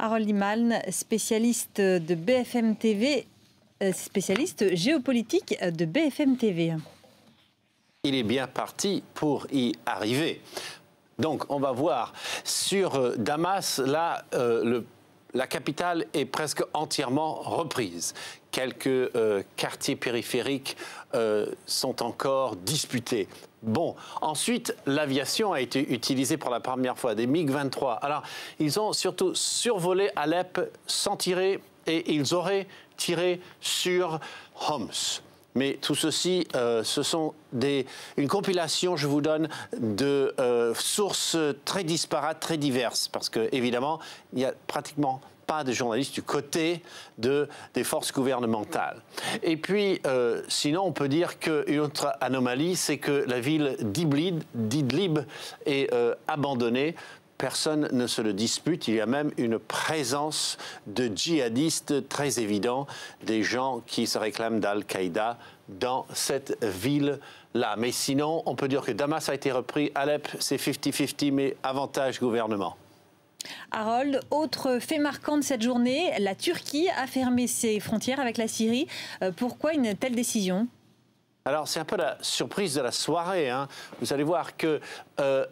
Harold Iman, spécialiste de BFM TV, spécialiste géopolitique de BFM TV. Il est bien parti pour y arriver. Donc, on va voir sur Damas, là, la capitale est presque entièrement reprise. Quelques quartiers périphériques sont encore disputés. Bon, ensuite, l'aviation a été utilisée pour la première fois, des MiG-23. Alors, ils ont surtout survolé Alep sans tirer et ils auraient tiré sur Homs. Mais tout ceci, ce sont une compilation, je vous donne, de sources très disparates, très diverses, parce que évidemment, il n'y a pratiquement pas de journalistes du côté des forces gouvernementales. Et puis, sinon, on peut dire qu'une autre anomalie, c'est que la ville d'Idlib est abandonnée. Personne ne se le dispute. Il y a même une présence de djihadistes très évident, des gens qui se réclament d'Al-Qaïda dans cette ville-là. Mais sinon, on peut dire que Damas a été repris. Alep, c'est 50-50, mais avantage gouvernement. Harold, autre fait marquant de cette journée, la Turquie a fermé ses frontières avec la Syrie. Pourquoi une telle décision ? Alors, c'est un peu la surprise de la soirée, hein. Vous allez voir que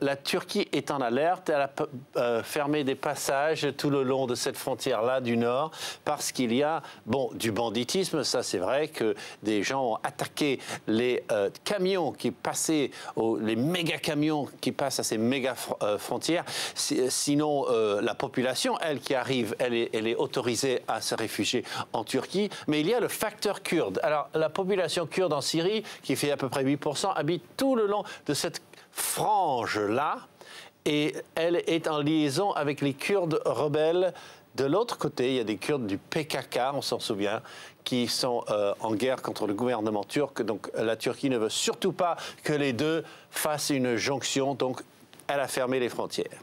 la Turquie est en alerte. Elle a fermé des passages tout le long de cette frontière-là du nord parce qu'il y a, bon, du banditisme. Ça, c'est vrai que des gens ont attaqué les camions qui passaient, les méga-camions qui passent à ces méga-frontières. Sinon, la population, elle qui arrive, elle est autorisée à se réfugier en Turquie. Mais il y a le facteur kurde. Alors, la population kurde en Syrie, qui fait à peu près 8%, habite tout le long de cette frange-là, et elle est en liaison avec les Kurdes rebelles. De l'autre côté, il y a des Kurdes du PKK, on s'en souvient, qui sont en guerre contre le gouvernement turc. Donc la Turquie ne veut surtout pas que les deux fassent une jonction, donc elle a fermé les frontières.